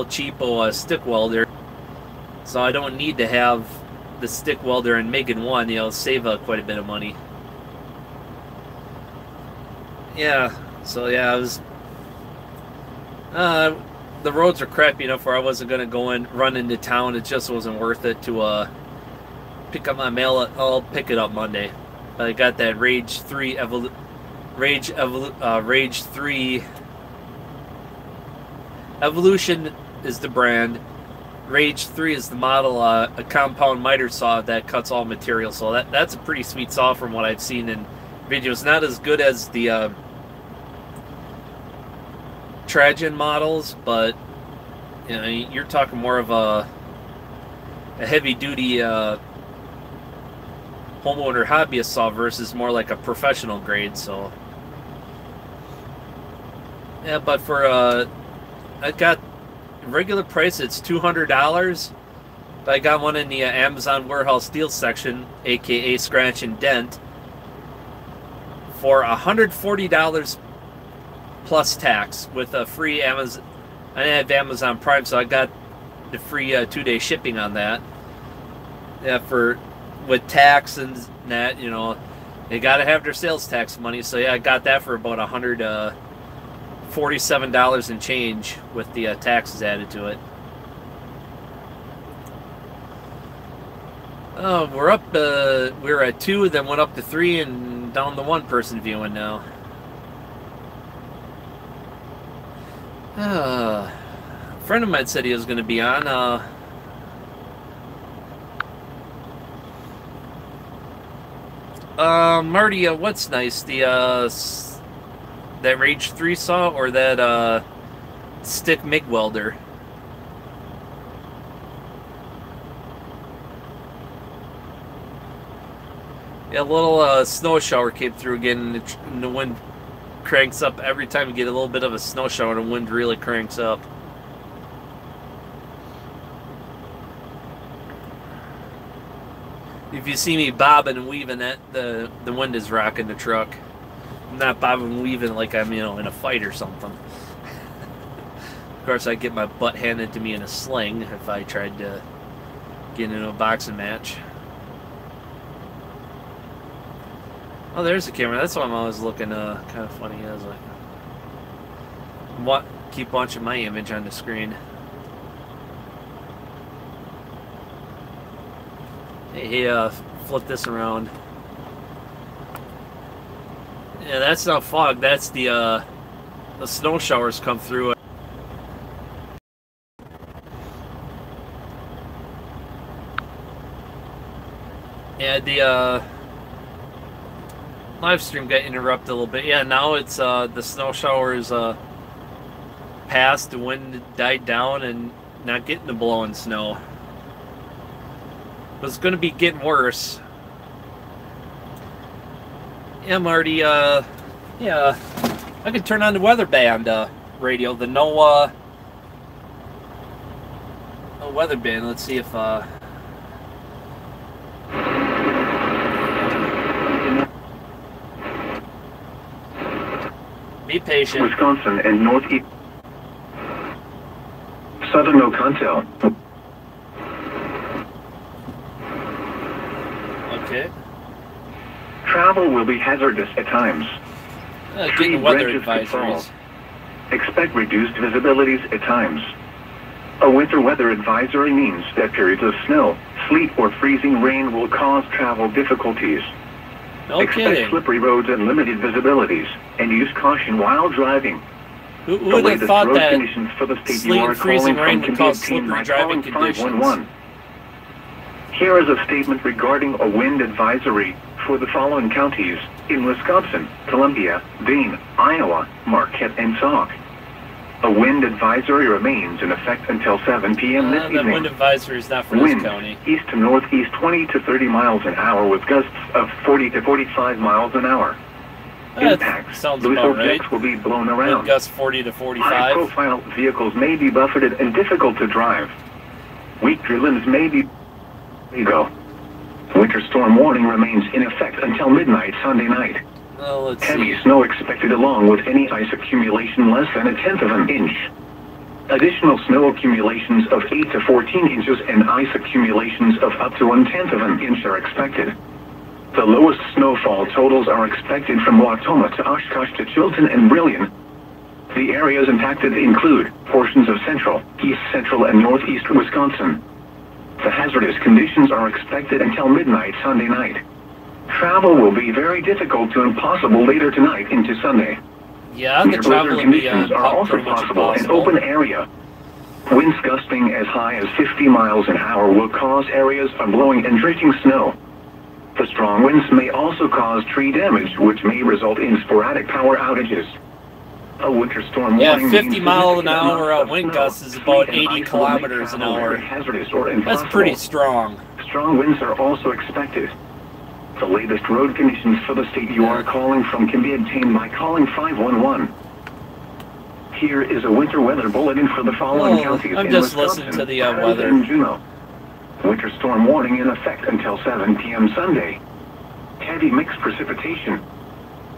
Cheapo stick welder, so I don't need to have the stick welder and MIG in one. You know, save quite a bit of money. Yeah, so yeah, I was. The roads are crappy enough where I wasn't gonna go and run into town. It just wasn't worth it to pick up my mail. I'll pick it up Monday. But I got that Rage 3 Rage 3 Evolution is the brand. Rage 3 is the model. A compound miter saw that cuts all material. So that's a pretty sweet saw from what I've seen in videos. Not as good as the Trajan models, but you know, you're talking more of a heavy-duty homeowner hobbyist saw versus more like a professional grade. So yeah, but for I got regular price, it's $200, but I got one in the Amazon warehouse deal section, aka Scratch and Dent, for $140 plus tax with a free Amazon. I have Amazon Prime, so I got the free 2-day shipping on that. Yeah, with tax and that, you know, they got to have their sales tax money. So yeah, I got that for about $147 and change with the taxes added to it. We're up. We were at 2, then went up to 3, and down to 1 person viewing now. A friend of mine said he was going to be on. Marty, what's nice? That Rage 3 saw or that stick MIG welder? Yeah, a little snow shower came through again, and the wind cranks up every time you get a little bit of a snow shower. The wind really cranks up. If you see me bobbing and weaving, that the wind is rocking the truck. I'm not bobbing and weaving like I'm, you know, in a fight or something. Of course, I get my butt handed to me in a sling if I tried to get into a boxing match. Oh, there's the camera. That's why I'm always looking kind of funny. I was like, what? Keep watching my image on the screen. Hey, flip this around. Yeah, that's not fog. That's the snow showers come through. Yeah, the live stream got interrupted a little bit. Yeah, now it's the snow showers passed, the wind died down, and not getting the blowing snow. But it's going to be getting worse. Yeah, Marty, yeah, I could turn on the weather band radio, the no weather band. Let's see if be patient. Wisconsin and northeast southern Oconto. Okay. Travel will be hazardous at times. Getting weather advisories. Expect reduced visibilities at times. A winter weather advisory means that periods of snow, sleet, or freezing rain will cause travel difficulties. No Expect kidding. slippery roads and limited visibilities, and use caution while driving. Who would have thought that conditions for the state sleet you are and freezing calling rain from would can be cause obtained slippery by driving calling conditions? 511. Here is a statement regarding a wind advisory for the following counties in Wisconsin: Columbia, Dane, Iowa, Marquette, and Sauk. A wind advisory remains in effect until 7 p.m. this The evening. wind advisory is not for Wind this county. east to northeast 20 to 30 miles an hour with gusts of 40 to 45 miles an hour. That Impacts. sounds Loose about objects right. will be blown around. Wind gusts 40 to 45. High-profile vehicles may be buffeted and difficult to drive. Weak limbs may be illegal. Winter storm warning remains in effect until midnight Sunday night. Well, let's Heavy see. snow expected along with any ice accumulation less than 1/10 of an inch. Additional snow accumulations of 8 to 14 inches and ice accumulations of up to 1/10 of an inch are expected. The lowest snowfall totals are expected from Wautoma to Oshkosh to Chilton and Brillion. The areas impacted include portions of central, east central, and northeast Wisconsin. The hazardous conditions are expected until midnight Sunday night. Travel will be very difficult to impossible later tonight into Sunday. Yeah, the Near travel blizzard would be conditions are also pretty much possible in impossible. open area. Winds gusting as high as 50 miles an hour will cause areas of blowing and drifting snow. The strong winds may also cause tree damage, which may result in sporadic power outages. A winter storm Yeah, warning 50 means mile an significant hour amounts of wind snow, gusts is about sleet, and 80 ice will make kilometers an travel hour. very hazardous or That's impossible. pretty strong. Strong winds are also expected. The latest road conditions for the state you are calling from can be obtained by calling 511. Here is a winter weather bulletin for the following counties I'm in just Wisconsin, listening to the Adams, weather. and Juneau. Winter storm warning in effect until 7 p.m. Sunday. Heavy mixed precipitation.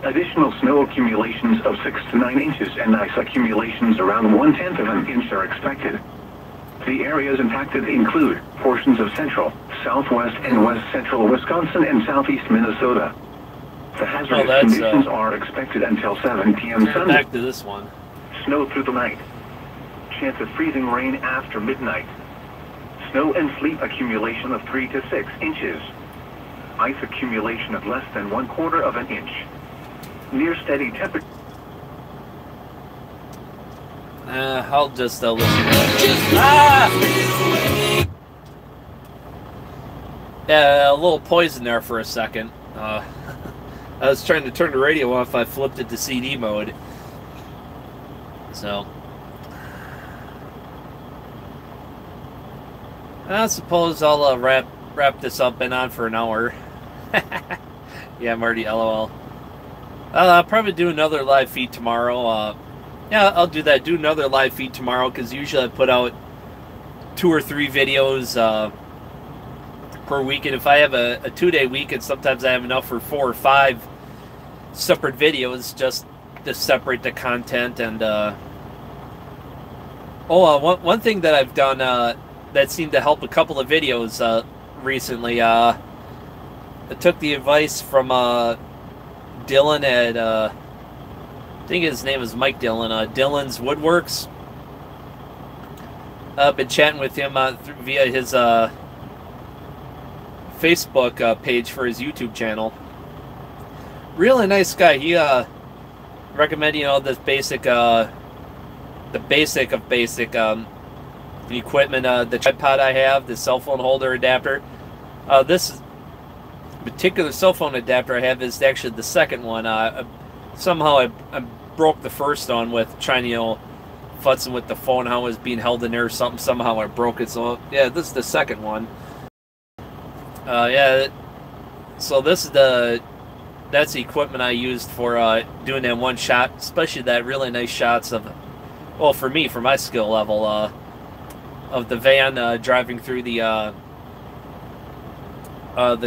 Additional snow accumulations of 6 to 9 inches and ice accumulations around 1/10 of an inch are expected. The areas impacted include portions of central, southwest, and west central Wisconsin and southeast Minnesota. The hazardous conditions are expected until 7 p.m. Sunday. Back to this one. Snow through the night. Chance of freezing rain after midnight. Snow and sleet accumulation of 3 to 6 inches. Ice accumulation of less than 1/4 of an inch. Near steady temperature. I'll just listen to that. Yeah, a little poison there for a second. I was trying to turn the radio off. I flipped it to CD mode. So, I suppose I'll wrap this up. Been on for an hour. Yeah, Marty, LOL. I'll probably do another live feed tomorrow. Yeah, I'll do that. Do another live feed tomorrow because usually I put out 2 or 3 videos per weekend. If I have a 2-day weekend, sometimes I have enough for 4 or 5 separate videos just to separate the content. And one thing that I've done that seemed to help a couple of videos recently, I took the advice from Dylan at I think his name is Mike Dillon, Dylan's Woodworks. I've been chatting with him via his Facebook page for his YouTube channel. Really nice guy. He recommended, this basic, the basic of basic equipment. The tripod I have, the cell phone holder adapter. This particular cell phone adapter I have is actually the second one. Somehow I broke the first one with trying to, futzing with the phone, how it was being held in there or something. Somehow I broke it. So yeah, this is the second one. Yeah, so this is that's the equipment I used for doing that one shot, especially that really nice shots of, well, for me, for my skill level, of the van driving through the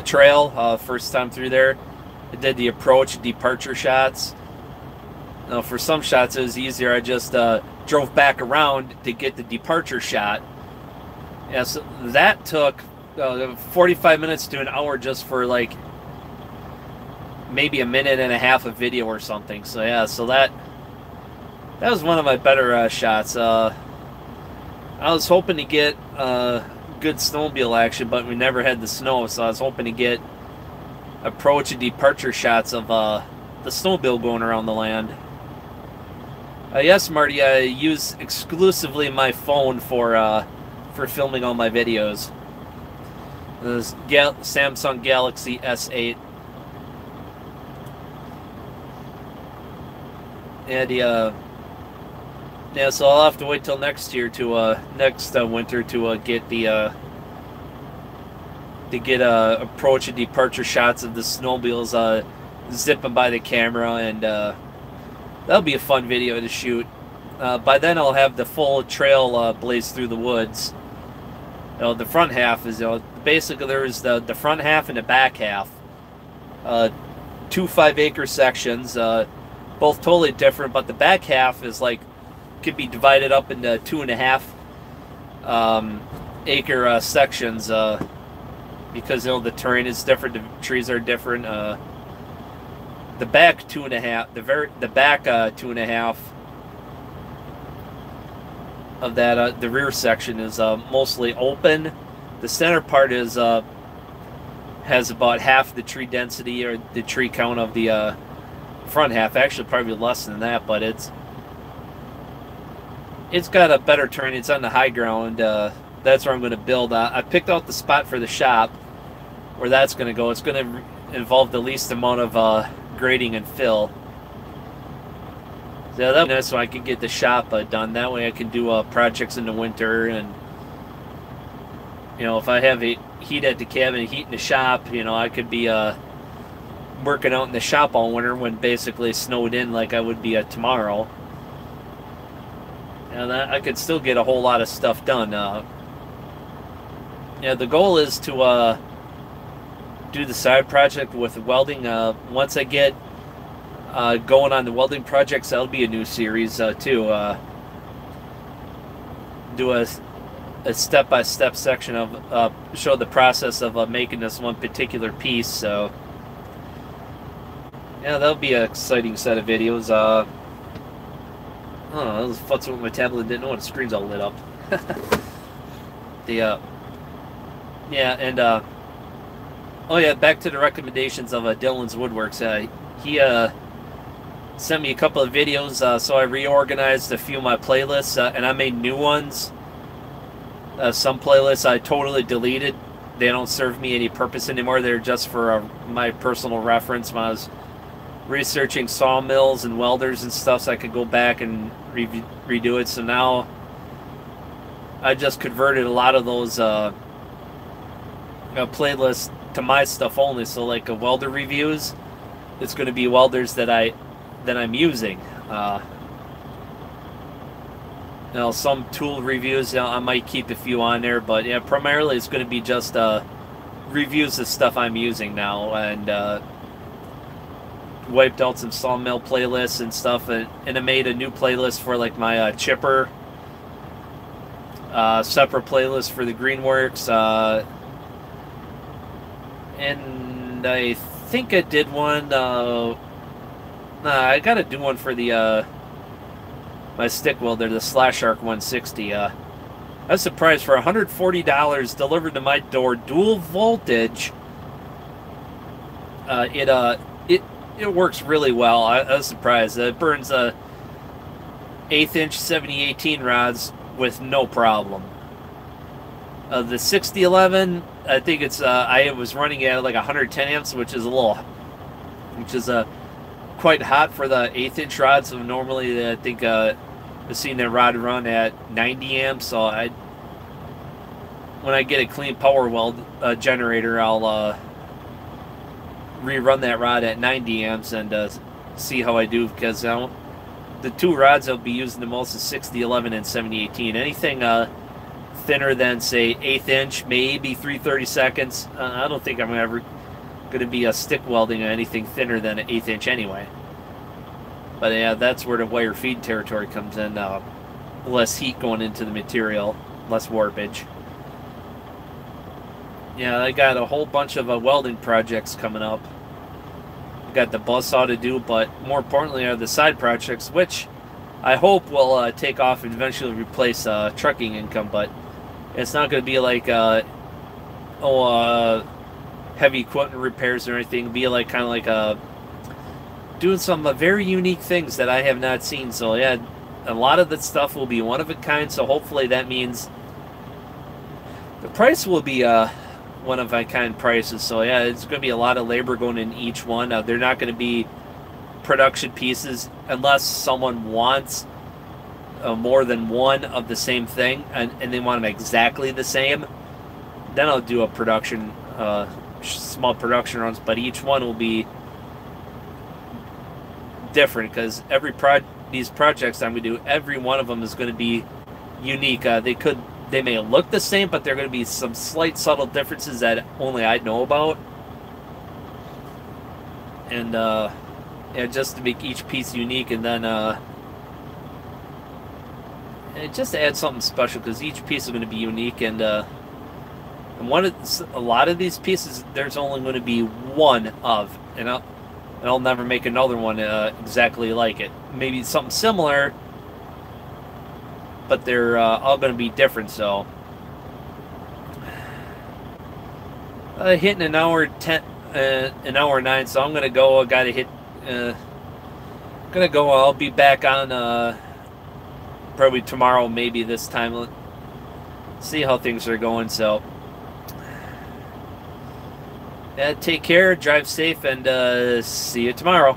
trail, first time through there. I did the approach, departure shots. Now, for some shots it was easier. I just drove back around to get the departure shot. Yeah, so that took 45 minutes to an hour just for like maybe a minute and a half of video or something. So yeah, so that was one of my better shots. I was hoping to get good snowmobile action, but we never had the snow, so I was hoping to get approach and departure shots of the snowmobile going around the land. Yes, Marty, I use exclusively my phone for filming all my videos. This Samsung Galaxy S8. And yeah, so I'll have to wait till next year to next winter to get the approach and departure shots of the snowmobiles zipping by the camera, and that'll be a fun video to shoot. By then I'll have the full trail blaze through the woods. The front half is, basically there's the front half and the back half. 2 5-acre sections, both totally different, but the back half is like, could be divided up into 2.5 acre sections, because the terrain is different, the trees are different. The back 2.5, the back 2.5 of that, the rear section is mostly open. The center part is has about half the tree density or the tree count of the front half. Actually, probably less than that, but it's got a better terrain. It's on the high ground. That's where I'm going to build. I picked out the spot for the shop where that's going to go. It's going to involve the least amount of grading and fill. So that'll be nice, so I can get the shop done. That way I can do projects in the winter, and if I have a heat at the cabin and heat in the shop, I could be working out in the shop all winter when basically snowed in like I would be tomorrow. And I could still get a whole lot of stuff done. The goal is to do the side project with welding. Once I get going on the welding projects, that'll be a new series too. Do a step-by-step section of show the process of making this one particular piece. So yeah, that'll be an exciting set of videos. Oh, I was futzing with my tablet, didn't know the screen's all lit up. Yeah, and oh yeah, back to the recommendations of Dylan's Woodworks. He sent me a couple of videos, so I reorganized a few of my playlists, and I made new ones. Some playlists I totally deleted. They don't serve me any purpose anymore. They're just for my personal reference when I was researching sawmills and welders and stuff, so I could go back and redo it. So now I just converted a lot of those playlists to my stuff only. So like welder reviews, it's going to be welders that I'm using. Some tool reviews, I might keep a few on there, but yeah, primarily it's going to be just reviews of stuff I'm using now, and wiped out some sawmill playlists and stuff, and I made a new playlist for like my chipper, separate playlist for the Greenworks, and I think I did one. I gotta do one for the my stick welder, the Slash Arc 160. I was surprised for $140 delivered to my door, dual voltage. It works really well. I was surprised. It burns 1/8 inch 7018 rods with no problem. The 6011, I think it's I was running at like 110 amps, which is quite hot for the 1/8 inch rods. So normally I think I've seen that rod run at 90 amps. So when I get a clean power weld generator, I'll rerun that rod at 90 amps and see how I do, because the two rods I'll be using the most is 6011 and 7018. Anything thinner than say 1/8 inch, maybe 3/32. I don't think I'm ever going to be stick welding anything thinner than 1/8 inch anyway. But yeah, that's where the wire feed territory comes in. Less heat going into the material, less warpage. Yeah, I got a whole bunch of welding projects coming up. I got the bus saw to do, but more importantly are the side projects, which I hope will take off and eventually replace trucking income. But it's not going to be like heavy equipment repairs or anything. It'll be like kind of like doing some very unique things that I have not seen. So yeah, a lot of the stuff will be one of a kind. So hopefully that means the price will be one of a kind prices. So yeah, it's going to be a lot of labor going in each one. They're not going to be production pieces unless someone wants more than one of the same thing, and they want them exactly the same. Then I'll do a production, small production runs, but each one will be different, because these projects I'm going to do, every one of them is going to be unique. They may look the same, but there are going to be some slight subtle differences that only I know about. And yeah, just to make each piece unique, and then it just adds something special, because each piece is going to be unique. And a lot of these pieces, there's only going to be one of, and I'll never make another one exactly like it. Maybe something similar, but they're all going to be different. So hitting an hour 10, an hour 9. So I'm going to go. I got to hit. Gonna go. I'll be back on probably tomorrow, maybe this time. Let's see how things are going. So take care, drive safe, and see you tomorrow.